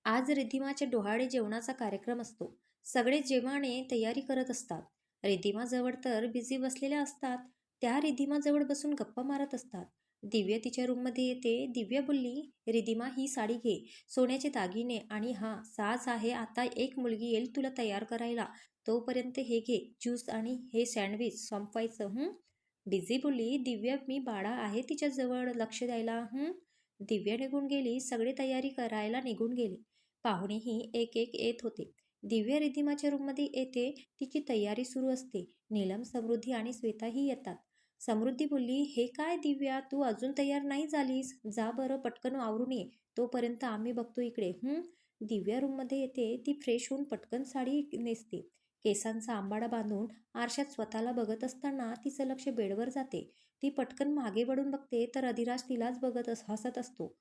आज रिधिमाच्या डोहाळे जेवणाचा कार्यक्रम असतो. सगळे जेवणाने तयारी करत असतात. रिधिमाजवळ तर बिझी बसलेल्या असतात. त्या रिधिमाजवळ बसून गप्पा मारत असतात. दिव्या तिच्या रूममध्ये येते. दिव्या बोलली, रिधिमा ही साडी घे, सोन्याचे दागिने आणि हा साज आहे. आता एक मुलगी येईल तुला तयार करायला. तोपर्यंत हे घे ज्यूस आणि हे सँडविच संपवायचं. बिझी बोलली दिव्या. मी बाळा आहे तिच्याजवळ लक्ष द्यायला. दिव्या निघून गेली. सगळे तयारी करायला निघून गेले. पाहुणेही एक एक येत होते. दिव्या रिधिमाच्या रूममध्ये येते. तिची तयारी सुरू असते. नीलम, समृद्धी आणि श्वेताही येतात. समृद्धी बोलली, हे काय दिव्या, तू अजून तयार नाही झालीस? जा बरं पटकन आवरून ये, तोपर्यंत आम्ही बघतो इकडे. दिव्या रूममध्ये येते. ती फ्रेश होऊन पटकन साडी नेसते. केसांचा आंबाडा बांधून आरशात स्वतःला बघत असताना तिचं लक्ष बेडवर जाते. ती पटकन मागे वळून बघते तर अधिराज तिलाच बघत हसत असतो.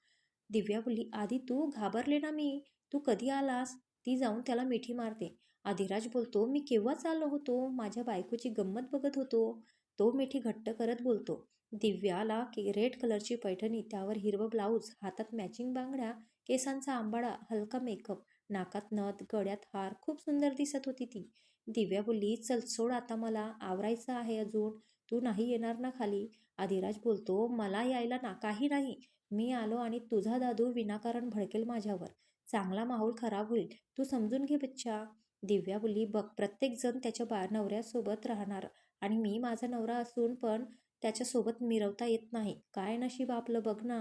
दिव्या बोलली, आधी तू घाबरले ना मी. तू कधी आलास? ती जाऊन त्याला मिठी मारते. अधिराज बोलतो, मी केव्हाच आलो होतो, माझ्या बायकोची गंमत बघत होतो. तो मिठी घट्ट करत बोलतो. दिव्याला रेड कलरची पैठणी, त्यावर हिरवं ब्लाऊज, हातात मॅचिंग बांगड्या, केसांचा आंबाडा, हलका मेकअप, नाकात नथ, गळ्यात हार, खूप सुंदर दिसत होती ती. दिव्या बोलली, चल सोड आता, मला आवरायचं आहे अजून. तू नाही येणार ना खाली? अधिराज बोलतो, मला यायला ना काही नाही. मी आलो आणि तुझा दादू विनाकारण भडकेल माझ्यावर. चांगला माहोल खराब होईल. तू समजून घे बच्चा. दिव्या बोलली, बघ प्रत्येक जण त्याच्या नवऱ्यासोबत राहणार आणि मी माझा नवरा असून पण त्याच्यासोबत मिरवता येत नाही. काय नशीब आपलं बघ ना.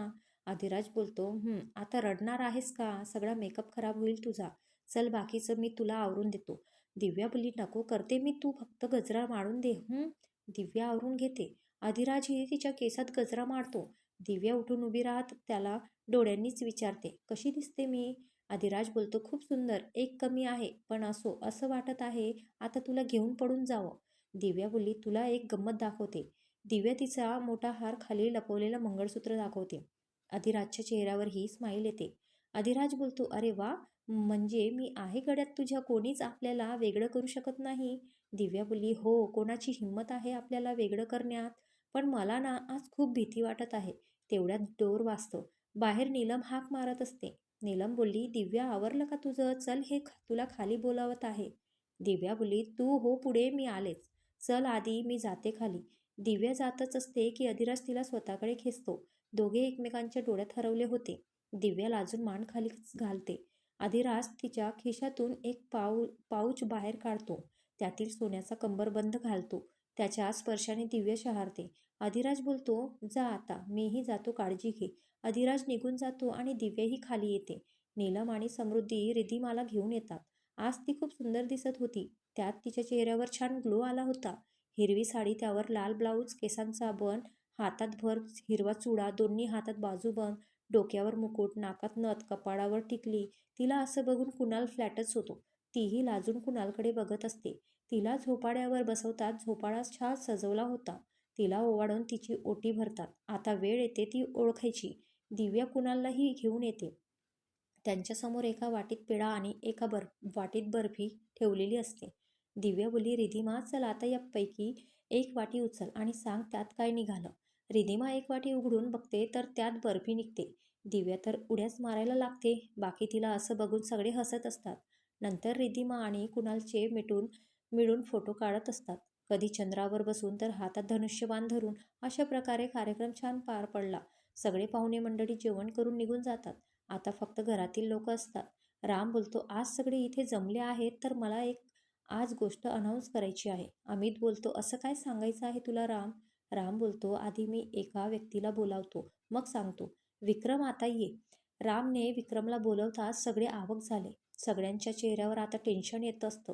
अधिराज बोलतो, आता रडणार आहेस का? सगळा मेकअप खराब होईल तुझा. चल बाकीचं मी तुला आवरून देतो. दिव्या बोलली, नको करते मी, तू फक्त गजरा मारून दे. दिव्या आवरून घेते. अधिराजही तिच्या केसात गजरा मारतो. दिव्या उठून उभी राहत त्याला डोळ्यांनीच विचारते, कशी दिसते मी? अधिराज बोलतो, खूप सुंदर. एक कमी आहे, पण असो, असं वाटत आहे आता तुला घेऊन पडून जावं. दिव्या बोलली, तुला एक गंमत दाखवते. दिव्या तिचा मोठा हार खाली लपवलेलं मंगळसूत्र दाखवते. अधिराजच्या चेहऱ्यावर ही स्माईल येते. अधिराज बोलतो, अरे वा, म्हणजे मी आहे गड्यात तुझ्या, कोणीच आपल्याला वेगळं करू शकत नाही. दिव्या बोलली, हो, कोणाची हिंमत आहे आपल्याला वेगळं करण्यात? पण मला ना आज खूप भीती वाटत आहे. तेवढ्यात डोर वाजतो. बाहेर नीलम हाक मारत असते. नीलम बोलली, दिव्या आवरलं का तुझं? चल, हे तुला खाली बोलावत आहे. दिव्या बोलली, तू हो पुढे, मी आलेच. चल आधी, मी जाते खाली. दिव्या जातच असते की अधिराज तिला स्वतःकडे खेचतो. दोघे एकमेकांच्या डोळ्यात हरवले होते. दिव्या लाजून मान खाली घालते. अधिराज तिच्या खिशातून एक पाऊच बाहेर काढतो. त्यातील सोन्याचा कंबरबंद घालतो. त्याच्या स्पर्शाने दिव्या शहारते. अधिराज बोलतो, जा आता, मीही जातो, काळजी घे. अधिराज निघून जातो आणि दिव्याही खाली येते. नीलम आणि समृद्धी रिधिमाला घेऊन येतात. आज ती खूप सुंदर दिसत होती. त्यात तिच्या चेहऱ्यावर छान ग्लो आला होता. हिरवी साडी, त्यावर लाल ब्लाऊज, केसांचा बन, हातात भर हिरवा चुडा, दोन्ही हातात बाजूबंद, डोक्यावर मुकुट, नाकात नथ, कपाळावर टिकली. तिला असं बघून कुणाल फ्लॅटच होतो. तीही लाजून कुणालकडे बघत असते. तिला झोपाळ्यावर बसवतात. झोपाळा छान सजवला होता. तिला ओवाळून तिची ओटी भरतात. आता वेळ येते ती ओळखायची. दिव्या कुणाललाही घेऊन येते. त्यांच्यासमोर एका वाटीत पेढा आणि एका वाटीत बर्फी ठेवलेली असते. दिव्या बोलली, रिधिमा, चल आता यापैकी एक वाटी उचल आणि सांग त्यात काय निघालं. रिधिमा एक वाटी उघडून बघते तर त्यात बर्फी निघते. दिव्या तर उड्याच मारायला लागते. बाकी तिला असं बघून सगळे हसत असतात. नंतर रिधिमा आणि कुणालचे मिळून फोटो काढत असतात. कधी चंद्रावर बसून तर हातात धनुष्यबाण धरून. अशा प्रकारे कार्यक्रम छान पार पडला. सगळे पाहुणे मंडळी जेवण करून निघून जातात. आता फक्त घरातील लोक असतात. राम बोलतो, आज सगळे इथे जमले आहेत तर मला एक आज गोष्ट अनाऊन्स करायची आहे. अमित बोलतो, असं काय सांगायचं आहे तुला राम? राम बोलतो, आधी मी एका व्यक्तीला बोलावतो, मग सांगतो. विक्रम, आता ये. रामने विक्रमला बोलवताच सगळे आवाक झाले. सगळ्यांच्या चेहऱ्यावर आता टेन्शन येत असतं.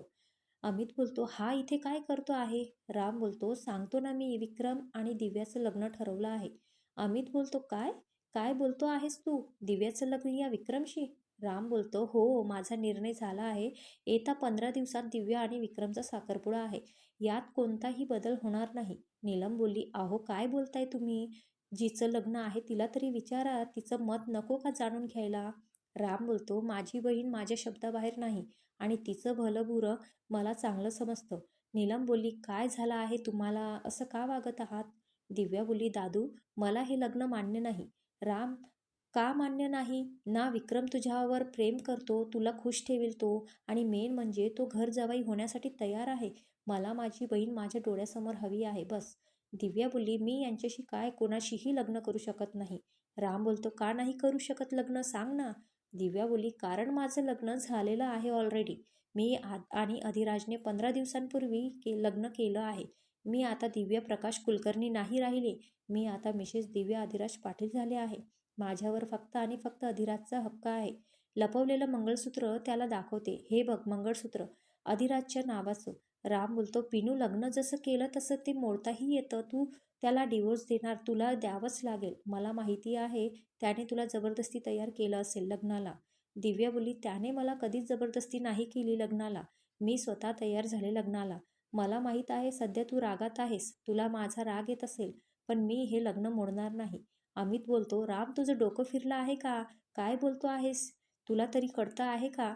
अमित बोलतो, हा इथे काय करतो आहे? राम बोलतो, सांगतो ना मी, विक्रम आणि दिव्याचं लग्न ठरवलं आहे. अमित बोलतो, काय काय बोलतो आहेस तू? दिव्याचं लग्न या विक्रमशी? राम बोलतो, हो, माझा निर्णय झाला आहे. येत्या 15 दिवसात दिव्या आणि विक्रमचा साखरपुडा आहे. यात कोणताही बदल होणार नाही. नीलम बोलली, अहो काय बोलताय तुम्ही? जिचं लग्न आहे तिला तरी विचारा, तिचं मत नको का जाणून घ्यायला? राम बोलतो, माझी बहीण माझ्या शब्दाबाहेर नाही आणि तिचं भलं बुरं मला चांगलं समजतं. नीलम बोलली, काय झालं आहे तुम्हाला? असं का वागत आहात? दिव्या बोलली, दादू, मला हे लग्न मान्य नाही. राम का मान्य नाही? ना विक्रम तुझ्यावर प्रेम करतो, तुला खुश ठेवेल तो, आणि मेन म्हणजे तो घर जावई होण्यासाठी तयार आहे. मला माझी बहीण माझ्या डोळ्यासमोर हवी आहे, बस. दिव्या बोलली, मी यांच्याशी काय कोणाशीही लग्न करू शकत नाही. राम बोलतो, का नाही करू शकत लग्न, सांग ना. दिव्या बोलली, कारण माझं लग्न झालेलं आहे ऑलरेडी. मी आणि अधिराजने 15 दिवसांपूर्वी लग्न केलं आहे. मी आता दिव्या प्रकाश कुलकर्णी नाही राहिले. मी आता मिसेस दिव्या अधिराज पाटील झाले आहे. माझ्यावर फक्त आणि फक्त अधिराजचा हक्क आहे. लपवलेलं मंगळसूत्र त्याला दाखवते, हे बघ मंगळसूत्र, अधिराजच्या नावाचं. राम बोलतो, पिनू, लग्न जसं केलं तसं ते मोडताही येतं. तू त्याला डिवोर्स देणार, तुला द्यावंच लागेल. मला माहिती आहे त्याने तुला जबरदस्ती तयार केलं असेल लग्नाला. दिव्या बोलली, त्याने मला कधीच जबरदस्ती नाही केली लग्नाला. मी स्वतः तयार झाले लग्नाला. मला माहीत आहे सध्या तू रागात आहेस, तुला माझा राग येत असेल, पण मी हे लग्न मोडणार नाही. अमित बोलतो, राम तुझं डोकं फिरलं आहे का? काय बोलतो आहेस? तुला तरी कळतं आहे का?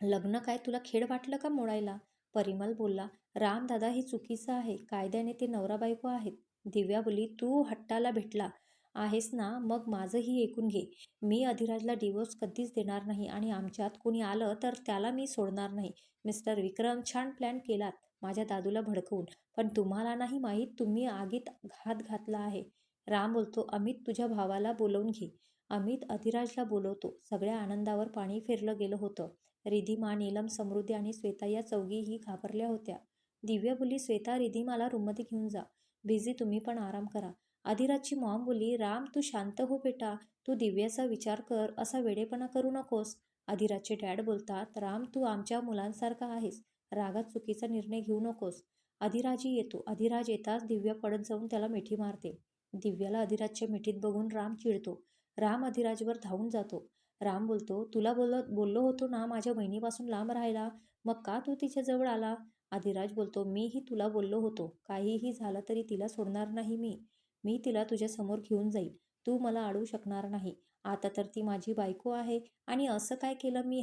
लग्न काय तुला खेळ वाटलं का मोडायला? परिमल बोलला, राम दादा हे चुकीचं आहे. कायद्याने ते नवरा बायको आहेत. दिव्या बोलली, तू हट्टाला भेटला आहेस ना, मग माझंही ऐकून घे. मी अधिराजला डिवोर्स कधीच देणार नाही, आणि आमच्यात कोणी आलं तर त्याला मी सोडणार नाही. मिस्टर विक्रम, छान प्लॅन केलात माझ्या दादूला भडकवून, पण तुम्हाला नाही माहीत तुम्ही आगीत हात घातला आहे. राम बोलतो, अमित तुझ्या भावाला बोलवून घे. अमित अधिराजला बोलवतो. सगळ्या आनंदावर पाणी फेरलं गेलं होतं. रिधिमा, नीलम, समृद्धी आणि श्वेता या चौघीही घाबरल्या होत्या. दिव्या बोलली, श्वेता, रिधिमाला रूममध्ये घेऊन जा. बिझी, तुम्ही पण आराम करा. अधिराजची मॉम बोलली, राम तू शांत हो बेटा, तू दिव्याचा विचार कर, असा वेडेपणा करू नकोस. अधिराजचे डॅड बोलतात, राम तू आमच्या मुलांसारखा आहेस, रागात चुकीचा निर्णय घेऊ नकोस. अधिराजही येतो. अधिराज येताच दिव्या पडत जाऊन त्याला मिठी मारते. दिव्याला अधिराजच्या मिठीत बघून राम चिडतो. राम अधिराजवर धावून जातो. राम बोलतो, तुला बोललो होतो ना माझ्या बहिणीपासून लांब राहायला, मग का तू तिच्याजवळ आला? अधिराज बोलतो, मीही तुला बोललो होतो, काहीही झालं तरी तिला सोडणार नाही मी. मी तिला तुझ्यासमोर घेऊन जाईल. तू मला अडवू शकणार नाही. आता तर ती माझी बायको आहे, आणि असं काय केलं मी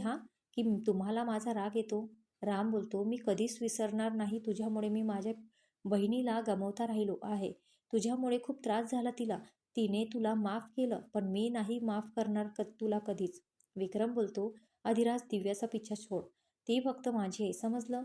की तुम्हाला माझा राग येतो? राम बोलतो, मी कधीच विसरणार नाही, तुझ्यामुळे मी माझ्या बहिणीला गमावता राहिलो आहे. तुझ्यामुळे खूप त्रास झाला तिला. तिने तुला माफ केलं, पण मी नाही माफ करणार तुला कधीच. विक्रम बोलतो, अधिराज दिव्याचा पिच्छा सोड. ती फक्त माझी आहे, समजलं?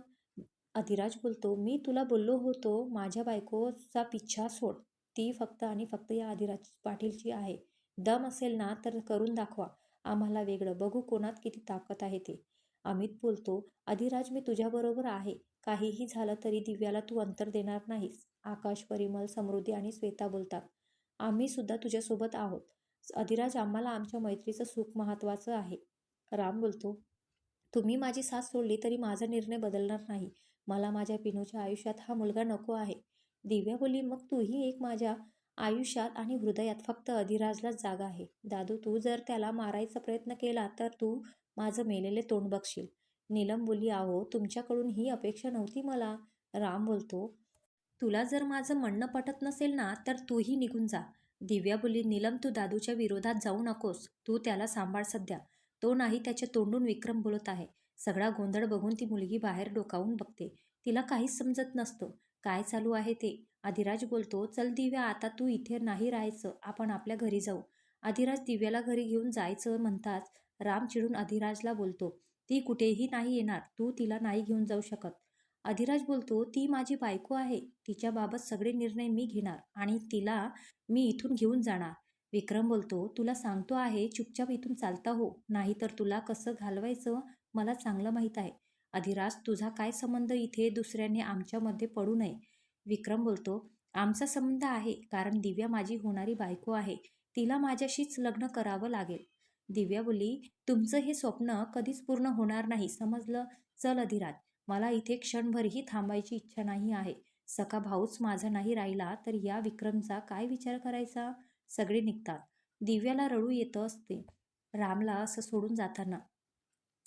अधिराज बोलतो, मी तुला बोललो होतो माझ्या बायकोचा पिच्छा सोड. ती फक्त आणि फक्त या अधिराज पाटीलची आहे. दम असेल ना तर करून दाखवा. आम्हाला वेगळं बघू कोणात किती ताकद आहे ते. अमित बोलतो, अधिराज मी तुझ्याबरोबर आहे. काहीही झालं तरी दिव्याला तू अंतर देणार नाहीस. आकाश, परिमल, समृद्धी आणि श्वेता बोलतात, आम्ही सुद्धा तुझ्यासोबत आहोत. अधिराज, आम्हाला आमच्या मैत्रीचं सुख महत्त्वाचं आहे. राम बोलतो, तुम्ही माझी साथ सोडली तरी माझा निर्णय बदलणार नाही. मला माझ्या पिनूच्या आयुष्यात हा मुलगा नको आहे. दिव्या बोलली, मग तूही एक माझ्या आयुष्यात आणि हृदयात, फक्त अधिराजलाच जागा आहे. दादू, तू जर त्याला मारायचा प्रयत्न केला तर तू माझं मेलेले तोंड बघशील. नीलम बोलली, आहो तुमच्याकडून ही अपेक्षा नव्हती मला. राम बोलतो, तुला जर माझं म्हणणं पटत नसेल ना तर तूही निघून जा. दिव्या बोलली, नीलम तू दादूच्या विरोधात जाऊ नकोस. तू त्याला सांभाळ सध्या. तो नाही, त्याच्या तोंडून विक्रम बोलत आहे. सगळा गोंधळ बघून ती मुलगी बाहेर डोकावून बघते. तिला काहीच समजत नसतं काय चालू आहे ते. अधिराज बोलतो, चल दिव्या, आता तू इथे नाही राहायचं, आपण आपल्या घरी जाऊ. अधिराज दिव्याला घरी घेऊन जायचं म्हणताच राम चिडून अधिराजला बोलतो, ती कुठेही नाही येणार, तू तिला नाही घेऊन जाऊ शकत. अधिराज बोलतो, ती माझी बायको आहे. तिच्याबाबत सगळे निर्णय मी घेणार, आणि तिला मी इथून घेऊन जाणार. विक्रम बोलतो, तुला सांगतो आहे, चुपचाप इथून चालता हो, नाहीतर तुला कसं घालवायचं मला चांगलं माहीत आहे. अधिराज, तुझा काय संबंध इथे? दुसऱ्याने आमच्यामध्ये पडू नये. विक्रम बोलतो, आमचा संबंध आहे, कारण दिव्या माझी होणारी बायको आहे. तिला माझ्याशीच लग्न करावं लागेल. दिव्या बोलली, तुमचं हे स्वप्न कधीच पूर्ण होणार नाही, समजलं? चल अधिराज, मला इथे क्षणभरही थांबायची इच्छा नाही आहे. सका भाऊच माझा नाही राहिला तर या विक्रमचा काय विचार करायचा? सगळे निघतात. दिव्याला रडू येतं असते रामला असं सोडून जाताना.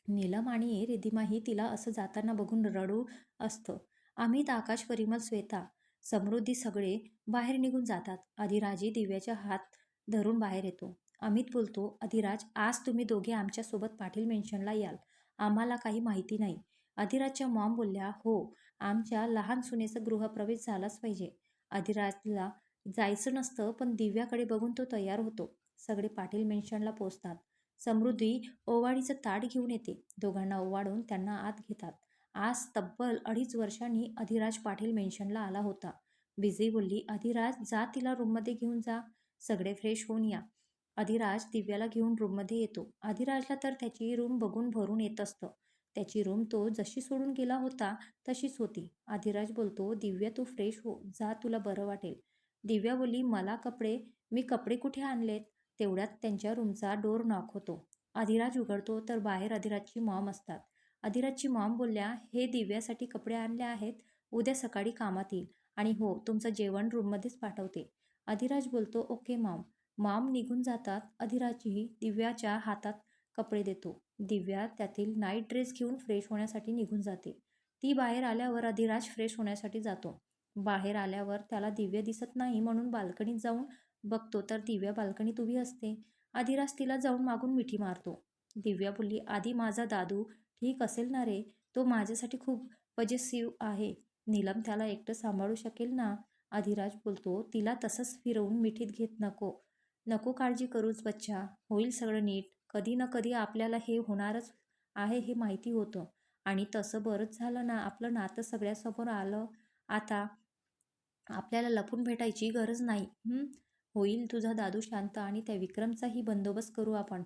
नीलम आणि रिधिमाही तिला असं जाताना बघून रडू असतं. अमित, आकाश, परिमल, श्वेता, समृद्धी सगळे बाहेर निघून जातात. अधिराजी दिव्याच्या हात धरून बाहेर येतो. अमित बोलतो, अधिराज, आज तुम्ही दोघे आमच्यासोबत पाटील मेन्शनला याल. आम्हाला काही माहिती नाही. अधिराजच्या मॉम बोलल्या, हो, आमच्या लहान सुनेचा गृहप्रवेश झालाच पाहिजे. अधिराजला जायचं नसतं, पण दिव्याकडे बघून तो तयार होतो. सगळे पाटील मेन्शनला पोचतात. समृद्धी ओवाळीचं ताट घेऊन येते. दोघांना ओवाळून त्यांना आत घेतात. आज तब्बल 2.5 वर्षांनी अधिराज पाटील मेन्शनला आला होता. बिझी बोलली, अधिराज जा तिला रूममध्ये घेऊन जा. सगळे फ्रेश होऊन या. अधिराज दिव्याला घेऊन रूममध्ये येतो. अधिराजला तर त्याची रूम बघून भरून येत असतं. त्याची रूम तो जशी सोडून गेला होता तशीच होती. अधिराज बोलतो, दिव्या तू फ्रेश हो, जा तुला बरं वाटेल. दिव्या बोलली, मी कपडे कुठे आणलेत? तेवढ्यात त्यांच्या रूमचा डोर नॉक होतो. अधिराज उघडतो तर बाहेर अधिराजची मॉम असतात. अधिराजची मॉम बोलल्या, हे दिव्यासाठी कपडे आणले आहेत, उद्या सकाळी कामात येईल. आणि हो, तुमचं जेवण रूममध्येच पाठवते. अधिराज बोलतो, ओके मॉम. मॉम निघून जातात. अधिराजही दिव्याच्या हातात कपडे देतो. दिव्या त्यातील नाईट ड्रेस घेऊन फ्रेश होण्यासाठी निघून जाते. ती बाहेर आल्यावर अधिराज फ्रेश होण्यासाठी जातो. बाहेर आल्यावर त्याला दिव्या दिसत नाही म्हणून बाल्कनीत जाऊन बघतो तर दिव्या बाल्कनीत उभी असते. अधिराज तिला जाऊन मागून मिठी मारतो. दिव्या बोलली, आधी माझा दादू ठीक असेल ना रे? तो माझ्यासाठी खूप पजेसिव्ह आहे. नीलम त्याला एकटं सांभाळू शकेल ना? अधिराज बोलतो, तिला तसंच फिरवून मिठीत घेत नको. नको काळजी करूच बच्चा, होईल सगळं नीट. कधी ना कधी आपल्याला हे होणारच आहे हे माहिती होतं. आणि तसं बरंच झालं ना, आपलं नातं सगळ्यासमोर आलं. आता आपल्याला लपून भेटायची गरज नाही. होईल तुझा दादू शांत आणि त्या विक्रमचाही बंदोबस्त करू आपण.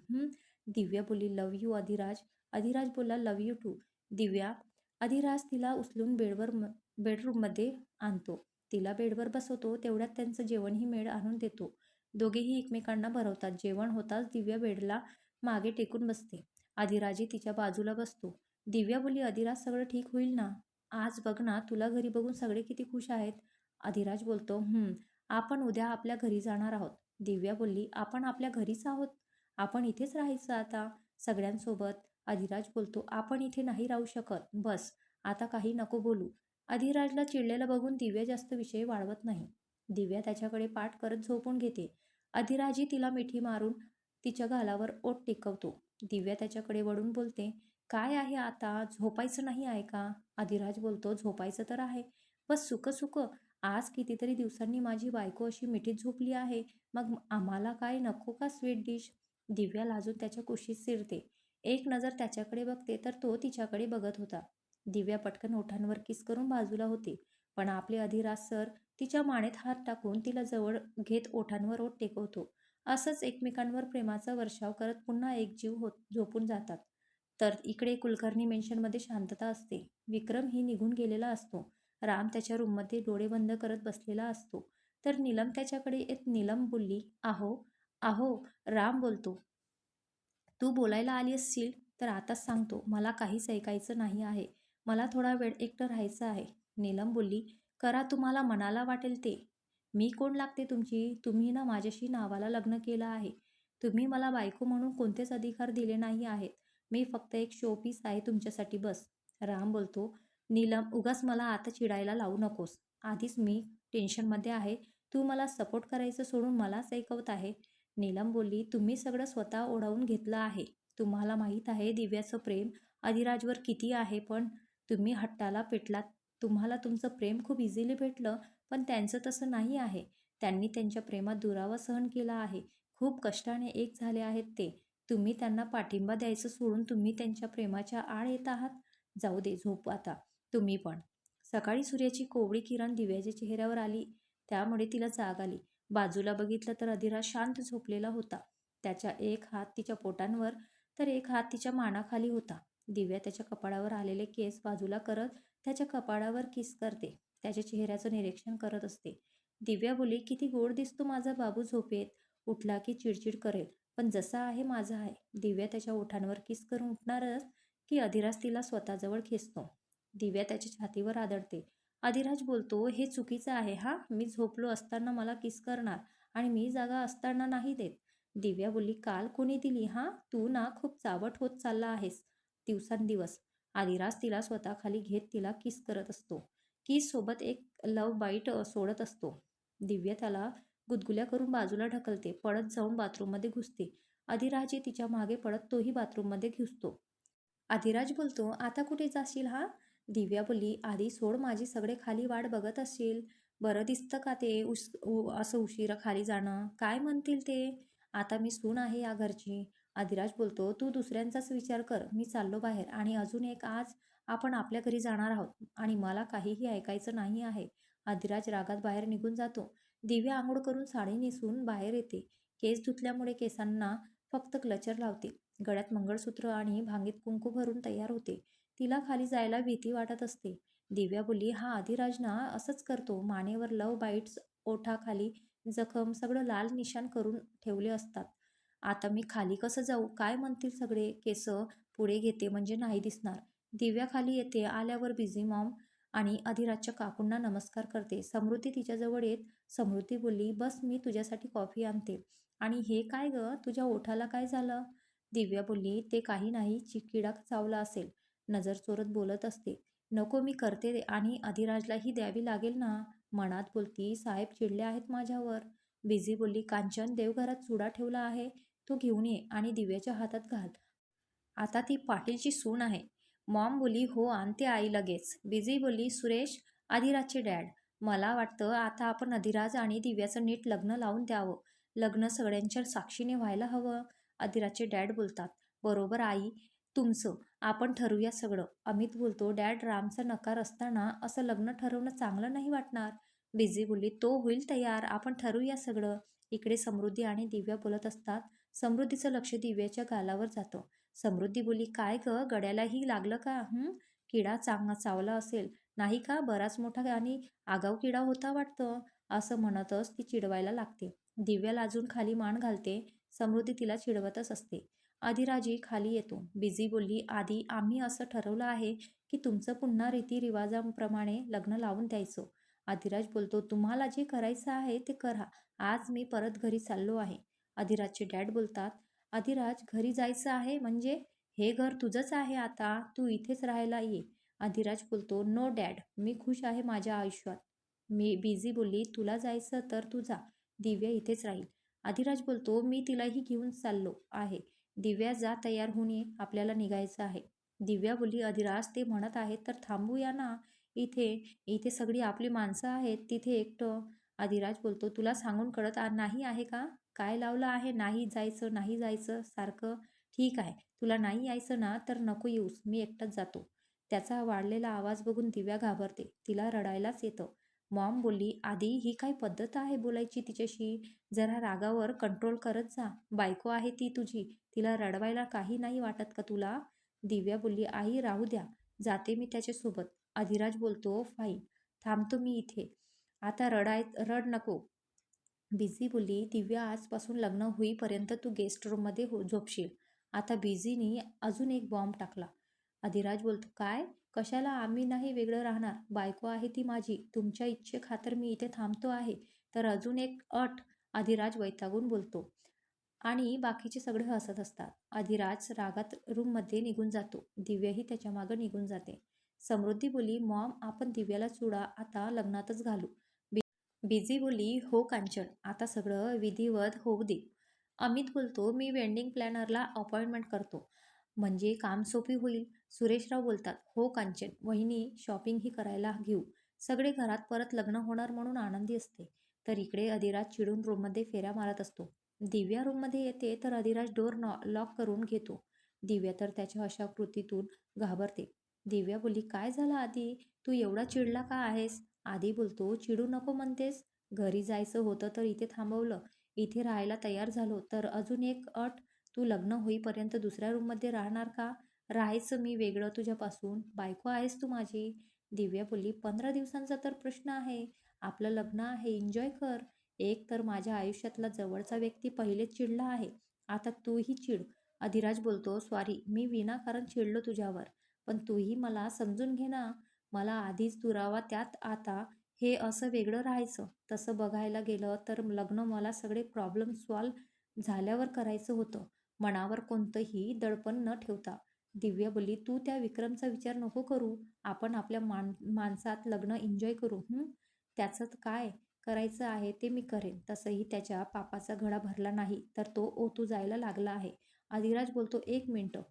दिव्या बोलली, लव्ह यू अधिराज. अधिराज बोलला, लव्ह यू टू. दिव्या अधिराज तिला उचलून बेडरूममध्ये आणतो. तिला बेडवर बसवतो. तेवढ्यात त्यांचं जेवणही मेड आणून देतो. दोघेही एकमेकांना भरवतात. जेवण होताच दिव्या बेडला मागे टेकून बसते. अधिराजही तिच्या बाजूला बसतो. दिव्या बोलली, अधिराज सगळं ठीक होईल ना? आज बघ ना, तुला घरी बघून सगळे किती खुश आहेत. अधिराज बोलतो, आपण उद्या आपल्या घरी जाणार आहोत. दिव्या बोलली, आपण आपल्या घरीच आहोत. आपण इथेच राहायचं आता सगळ्यांसोबत. अधिराज बोलतो, आपण इथे नाही राहू शकत. बस, आता काही नको बोलू. अधिराजला चिडलेलं बघून दिव्या जास्त विषय वाढवत नाही. दिव्या त्याच्याकडे पाठ करत झोपून घेते. अधिराजही तिला मिठी मारून तिच्या गालावर ओठ टेकवतो. दिव्या त्याच्याकडे वळून बोलते, काय आहे आता? झोपायचं नाही आहे का? अधिराज बोलतो, झोपायचं तर आहे. बस सुख सुख. आज कितीतरी दिवसांनी माझी बायको अशी मिठीत झोपली आहे. मग आम्हाला काय नको का स्वीट डिश? दिव्या लाजून त्याच्या कुशीत शिरते. एक नजर त्याच्याकडे बघते तर तो तिच्याकडे बघत होता. दिव्या पटकन ओठांवर किस करून बाजूला होती. पण आपले अधिराज सर तिच्या मानेत हात टाकून तिला जवळ घेत ओठांवर ओठ टेकवतो. असंच एकमेकांवर प्रेमाचा वर्षाव करत पुन्हा एकजीव होत झोपून जातात. तर इकडे कुलकर्णी मेन्शनमध्ये शांतता असते. विक्रम ही निघून गेलेला असतो. राम त्याच्या रूममध्ये डोळे बंद करत बसलेला असतो. तर नीलम त्याच्याकडे येत नीलम बोलली, अहो अहो. राम बोलतो, तू बोलायला आली असशील तर आताच सांगतो, मला काहीच ऐकायचं नाही आहे. मला थोडा वेळ एकटं राहायचं आहे. नीलम बोलली, करा तुम्हाला मनाला वाटेल ते. मी कोण लागते तुमची? तुम्ही ना माझ्याशी नावाला लग्न केलं आहे. तुम्ही मला बायको म्हणून कोणतेच अधिकार दिले नाही आहेत. मी फक्त एक शोपीस आहे तुमच्यासाठी, बस. राम बोलतो, नीलम उगाच मला आता चिडायला लावू नकोस. आधीच मी टेन्शनमध्ये आहे. तू मला सपोर्ट करायचं सोडून मलाच ऐकवत आहे. नीलम बोलली, तुम्ही सगळं स्वतः ओढावून घेतलं आहे. तुम्हाला माहीत आहे दिव्याचं प्रेम अधिराजवर किती आहे, पण तुम्ही हट्टाला पेटलात. तुम्हाला तुमचं प्रेम खूप इझिली भेटलं, पण त्यांचं तसं नाही आहे. त्यांनी त्यांच्या प्रेमात दुरावा सहन केला आहे. खूप कष्टाने एक झाले आहेत ते. तुम्ही त्यांना पाठिंबा द्यायचं सोडून तुम्ही त्यांच्या प्रेमाच्या आड येत आहात. जाऊ दे, झोप आता तुम्ही पण. सकाळी सूर्याची कोवळी किरण दिव्याच्या चेहऱ्यावर आली, त्यामुळे तिला जाग आली. बाजूला बघितलं तर अधिराज शांत झोपलेला होता. त्याचा एक हात तिच्या पोटांवर तर एक हात तिच्या मानाखाली होता. दिव्या त्याच्या कपाळावर आलेले केस बाजूला करत त्याच्या कपाळावर किस करते. त्याच्या चेहऱ्याचं निरीक्षण करत असते. दिव्या बोली, किती गोड दिसतो माझा बाबू झोपेत. उठला की चिडचिड करेल, पण जसा आहे माझा आहे. दिव्या त्याच्या ओठांवर किस करून उठणारच की अधिराज तिला स्वतःजवळ खेचतो. दिव्या त्याच्या छातीवर आदळते. अधिराज बोलतो, हे चुकीचं आहे हा. मी झोपलो असताना मला किस करणार आणि मी जागा असताना नाही देत. दिव्या बोलली, काल कोणी दिली हा? तू ना खूप चावट होत चालला आहेस दिवसांदिवस. अधिराज तिला स्वतःखाली घेत तिला किस करत असतो. किस सोबत एक लव बाईट सोडत असतो. दिव्या त्याला गुदगुल्या करून बाजूला ढकलते. पळत जाऊन बाथरूममध्ये घुसते. अधिराजही तिच्या मागे पळत तोही बाथरूममध्ये घुसतो. अधिराज बोलतो, आता कुठे जाशील हा? दिव्या बोलली, आधी सोड माझी, सगळे खाली वाट बघत असतील. बरं दिसतं का ते असं उशिरा खाली जाणं? काय म्हणतील ते? आता मी सून आहे या घरची. अधिराज बोलतो, तू दुसऱ्यांचाच विचार कर. मी चाललो बाहेर आणि अजून एक आज आपण आपल्या घरी जाणार आहोत आणि मला काहीही ऐकायचं नाही आहे. अधिराज रागात बाहेर निघून जातो. दिव्या आंघोळ करून साडी नेसून बाहेर येते. केस धुतल्यामुळे केसांना फक्त क्लचर लावते. गळ्यात मंगळसूत्र आणि भांगीत कुंकू भरून तयार होते. तिला खाली जायला भीती वाटत असते. दिव्या बोलली, हा अधिराज ना असंच करतो. मानेवर लव बाईट्स, ओठाखाली जखम, सगळं लाल निशाण करून ठेवले असतात. आता मी खाली कसं जाऊ? काय म्हणतील सगळे? केस पुढे घेते म्हणजे नाही दिसणार. दिव्या खाली येते. आल्यावर बिझी मॉम आणि अधिराजच्या काकूंना नमस्कार करते. समृद्धी तिच्याजवळ येत समृद्धी बोलली, बस मी तुझ्यासाठी कॉफी आणते. आणि हे काय ग, तुझ्या ओठाला काय झालं? दिव्या बोलली, ते काही नाही, किडा चावला असेल. नजर चोरत बोलत असते. नको, मी करते आणि अधिराजलाही द्यावी लागेल ना. मनात बोलती, साहेब चिडले आहेत माझ्यावर. बिझी बोलली, कांचन, देवघरात चुडा ठेवला आहे, तो घेऊन ये आणि दिव्याच्या हातात घाल. आता ती पाटीलची सून आहे. मॉम बोली, हो आणते आई लगेच. बिझी बोलली, सुरेश, अधिराजचे डॅड, मला वाटतं आता आपण अधिराज आणि दिव्याचं नीट लग्न लावून द्यावं. लग्न सगळ्यांच्या साक्षीने व्हायला हवं. अधिराजचे डॅड बोलतात, बरोबर आई, तुमचं, आपण ठरवूया सगळं. अमित बोलतो, डॅड, रामचा नकार असताना असं लग्न ठरवणं चांगलं नाही वाटणार. बिझी बोलली, तो होईल तयार, आपण ठरवूया सगळं. इकडे समृद्धी आणि दिव्या बोलत असतात. समृद्धीचं लक्ष दिव्याच्या गालावर जातं. समृद्धी बोली, काय ग, गड्यालाही लागलं का? किडा चावला असेल, नाही का? बराच मोठा आणि आगाऊ किडा होता वाटतं. असं म्हणतच ती चिडवायला लागते. दिव्या लाजून खाली मान घालते. समृद्धी तिला चिडवतच असते. अधिराजी खाली येतो. बिझी बोलली, आधी आम्ही असं ठरवलं आहे की तुमचं पुन्हा रीतिरिवाजाप्रमाणे लग्न लावून द्यायचं. अधिराज बोलतो, तुम्हाला जे करायचं आहे ते करा. आज मी परत घरी चाललो आहे. अधिराजचे डॅड बोलतात, अधिराज, घरी जायचं आहे म्हणजे? हे घर तुझंच आहे आता, तू इथेच राहायला ये. अधिराज बोलतो, नो डॅड, मी खुश आहे माझ्या आयुष्यात. मी बिझी बोलली, तुला जायचं तर तू जा, दिव्या इथेच राहील. अधिराज बोलतो, मी तिलाही घेऊन चाललो आहे. दिव्या, जा, तयार होऊन ये, आपल्याला निघायचं आहे. दिव्या बोलली, अधिराज ते म्हणत आहेत तर थांबूया ना इथे. इथे सगळी आपली माणसं आहेत, तिथे एकटं. अधिराज बोलतो, तुला सांगून कळत नाही आहे का? काय लावलं आहे नाही जायचं नाही जायचं सारखं? ठीक आहे, तुला नाही यायचं ना तर नको येऊस, मी एकटाच जातो. त्याचा वाढलेला आवाज बघून दिव्या घाबरते. तिला रडायलाच येतं. मॉम बोलली, आधी ही काय पद्धत आहे बोलायची तिच्याशी? जरा रागावर कंट्रोल करत जा. बायको आहे ती तुझी, तिला रडवायला काही नाही वाटत का तुला? दिव्या बोलली, आई राहू द्या, जाते मी त्याच्यासोबत. अधिराज बोलतो, फाईन, थांबतो मी इथे, आता रड नको. बिझी बोलली, दिव्या, आजपासून लग्न होईपर्यंत तू गेस्ट रूममध्ये झोपशील. आता बिझीनी अजून एक बॉम्ब टाकला. अधिराज बोलतो, काय? कशाला? आम्ही नाही वेगळं राहणार, बायको आहे ती माझी, तुमच्या इच्छेखातर मी इथे थांबतो आहे, तर अजून एक अट. अधिराज वैतागून बोलतो आणि बाकीचे सगळे हसत असतात. अधिराज रागात रूममध्ये निघून जातो. दिव्याही त्याच्या मागं निघून जाते. समृद्धी बोली, मॉम, आपण दिव्याला चुडा आता लग्नातच घालू. बिझी बोली, हो कांचन, आता सगळं विधिवत होऊ दे. अमित बोलतो, मी वेडिंग प्लॅनरला अपॉइंटमेंट करतो, म्हणजे काम सोपी होईल. सुरेशराव बोलतात, हो कांचन वहिनी, शॉपिंगही करायला घेऊ. सगळे घरात परत लग्न होणार म्हणून आनंदी असते. तर इकडे अधिराज चिडून रूममध्ये फेऱ्या मारत असतो. दिव्या रूममध्ये येते तर अधिराज डोर लॉक करून घेतो. दिव्या तर त्याच्या अशा कृतीतून घाबरते. दिव्या बोली, काय झालं आधी? तू एवढा चिडला का आहेस? आधी बोलतो, चिडू नको म्हणतेस, घरी जायचं होतं तर इथे थांबवलं, इथे राहायला तयार झालो, तर अजून एक अट, तू लग्न होईपर्यंत दुसऱ्या रूममध्ये राहणार का? राहायचं मी वेगळं तुझ्यापासून, बायको आहेस तू माझी. दिव्या बोलली, 15 दिवसांचा तर प्रश्न आहे, आपलं लग्न आहे, एन्जॉय कर. एक तर माझ्या आयुष्यातला जवळचा व्यक्ती पहिलेच चिडला आहे, आता तूही चिड. अधिराज बोलतो, सॉरी, मी विनाकारण चिडलो तुझ्यावर, पण तूही मला समजून घे ना. मला आधीच दुरावा, त्यात आता हे असं वेगळं राहायचं. तसं बघायला गेलं तर लग्न मला सगळे प्रॉब्लेम सॉल्व्ह झाल्यावर करायचं होतं, मनावर कोणतंही दडपण न ठेवता. दिव्या बोलली, तू त्या विक्रमचा विचार नको करू, आपण आपल्या माणसात लग्न एन्जॉय करू. त्याचं काय करायचं आहे ते मी करेन. तसंही त्याच्या पापाचा घडा भरला नाही तर तो ओतू जायला लागला आहे. अधिराज बोलतो, एक मिनटं,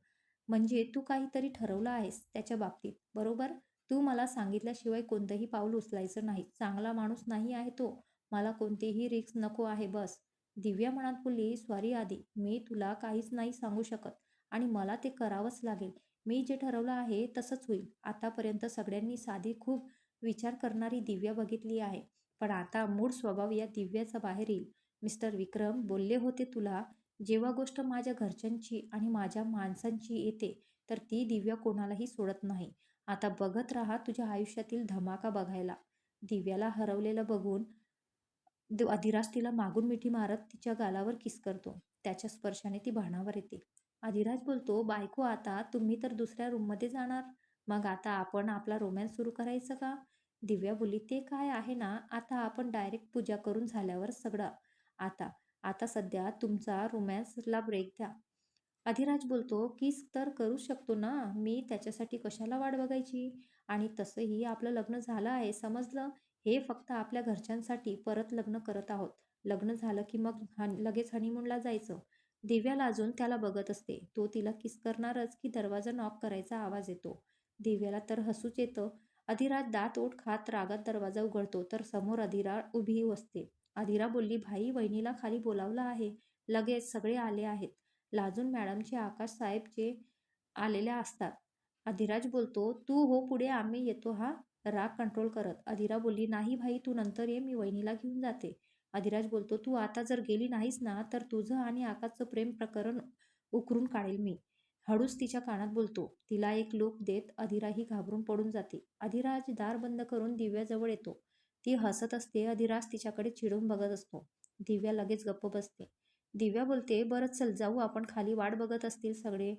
म्हणजे तू काहीतरी ठरवलं आहेस त्याच्या बाबतीत, बरोबर? तू मला सांगितल्याशिवाय कोणतंही पाऊल उचलायचं नाही. चांगला माणूस नाही आहे तो. मला कोणतीही रिस्क नको आहे बस. दिव्या मनात बोलली, "सॉरी आधी, मी तुला काहीच नाही सांगू शकत आणि मला ते करावंच लागेल. मी जे ठरवलं आहे तसंच होईल. आतापर्यंत सगळ्यांनी साधी खूप विचार करणारी दिव्या बघितली आहे. पण आता मूळ स्वभाव या दिव्याचा बाहेर येईल. मिस्टर विक्रम बोलले होते तुला, जेव्हा गोष्ट माझ्या घरच्यांची आणि माझ्या माणसांची येते, तर ती दिव्या कोणालाही सोडत नाही. आता बघत राहा तुझ्या आयुष्यातील धमाका बघायला." दिव्याला हरवलेलं बघून अधिराज तिला मागून मिठी मारत तिच्या गालावर किस करतो. त्याच्या स्पर्शाने ती भानावर येते. अधिराज बोलतो, "बायको आता तुम्ही तर दुसऱ्या रूममध्ये जाणार. मग आता आपण आपला रोमॅन्स सुरू करायचं का?" दिव्या बोलली, "ते काय आहे ना, आता आपण डायरेक्ट पूजा करून झाल्यावर सगळं. आता आता सध्या तुमचा रोमॅन्सला ब्रेक द्या." अधिराज बोलतो, "किस तर करू शकतो ना, मी त्याच्यासाठी कशाला वाट बघायची? आणि तसंही आपलं लग्न झालं आहे, समजलं? हे फक्त आपल्या घरच्यांसाठी परत लग्न करत आहोत. लग्न झालं की मग लगेच हनीमूनला जायचं." दिव्या लाजून त्याला बघत असते. तो तिला किस करणारच की दरवाजा नॉक करायचा आवाज येतो. दिव्याला तर हसूच येतं. अधिराज दात ओठ खात रागात दरवाजा उघडतो तर समोर अधिरा उभी असते. अधिरा बोलली, "भाई, वहिनीला खाली बोलावलं आहे. लगेच सगळे आले आहेत." लाजून मॅडमचे आकाश साहेब जे आलेल्या असतात. अधिराज बोलतो, "तू हो पुढे, आम्ही येतो हां." राग कंट्रोल करत. अधिरा बोलली, "नाही भाई, तू नंतर ये, मी वहिनीला घेऊन जाते." अधिराज बोलतो, "तू आता जर गेली नाहीस ना, तर तुझं आणि आकाशचं प्रेम प्रकरण उकरून काढेल मी." हळूच तिच्या कानात बोलतो. तिला एक लोक देत अधिराही घाबरून पडून जाते. अधिराज दार बंद करून दिव्याजवळ येतो. ती हसत असते. अधिराज तिच्याकडे चिडून बघत असतो. दिव्या लगेच गप्प बसते. दिव्या बोलते, "बरं चल जाऊ आपण खाली, वाट बघत असतील सगळे."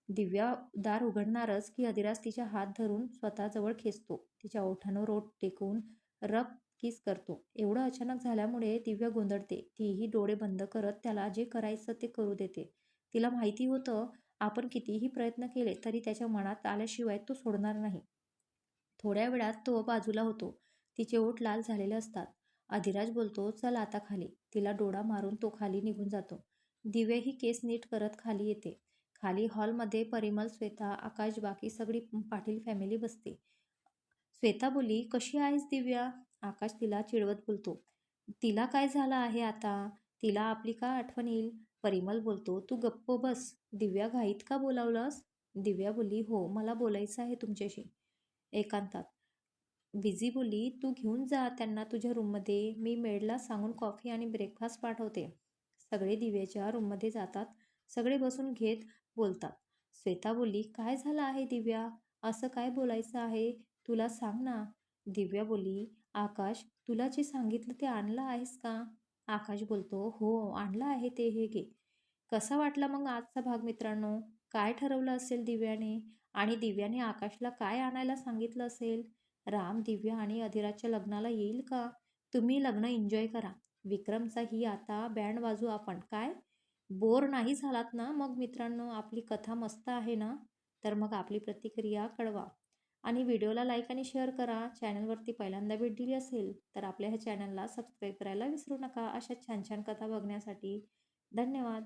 दिव्या दार उघडणारच की अधिराज तिच्या हात धरून स्वतःजवळ खेचतो. तिच्या ओठांवर ओठ टेकवून रब किस करतो. एवढं अचानक झाल्यामुळे दिव्या गोंधळते. तीही डोळे बंद करत त्याला जे करायचं ते करू देते. तिला माहिती होतं आपण कितीही प्रयत्न केले तरी त्याच्या मनात आल्याशिवाय तो सोडणार नाही. थोड्या वेळात तो बाजूला होतो. तिचे ओठ लाल झालेले असतात. अधिराज बोलतो, "चल आता खाली." तिला डोळा मारून तो खाली निघून जातो. दिव्या ही केस नीट करत खाली येते. खाली हॉलमध्ये परिमल, श्वेता, आकाश, बाकी सगळी पाटील फॅमिली बसते. श्वेता बोलली, "कशी आहेस दिव्या?" आकाश तिला चिडवत बोलतो, "तिला काय झालं आहे आता? तिला आपली का आठवण येईल?" परिमल बोलतो, "तू गप्प बस. दिव्या, घाईत का बोलावलंस?" दिव्या बोलली, "हो, मला बोलायचं आहे तुमच्याशी एकांतात." बिझी बोलली, "तू घेऊन जा त्यांना तुझ्या रूममध्ये. मी मेडला सांगून कॉफी आणि ब्रेकफास्ट पाठवते." सगळे दिव्याच्या रूममध्ये जातात. सगळे बसून घेत बोलतात. श्वेता बोलली, "काय झालं आहे दिव्या? असं काय बोलायचं आहे? तुला सांग ना." दिव्या बोलली, "आकाश, तुला जे सांगितलं ते आणलं आहेस का?" आकाश बोलतो, "हो, आणलं आहे ते. हे घे." कसा वाटला मग आजचा भाग मित्रांनो? काय ठरवलं असेल दिव्याने? आणि दिव्याने आकाशला काय आणायला सांगितलं असेल? राम, दिव्या आणि अधिराजच्या लग्नाला येईल का? तुम्ही लग्न एन्जॉय करा. विक्रमचा ही आता बँड वाजवू आपण. काय? बोर नाही झालात ना मग मित्रांनो? आपली कथा मस्त आहे ना? तर मग आपली प्रतिक्रिया कळवा. आणि व्हिडिओला लाईक आणि शेअर करा. चॅनलवरती पहिल्यांदा भेट दिली असेल तर आपल्या ह्या चॅनलला सबस्क्राईब करायला विसरू नका. अशा छान छान कथा बघण्यासाठी. धन्यवाद.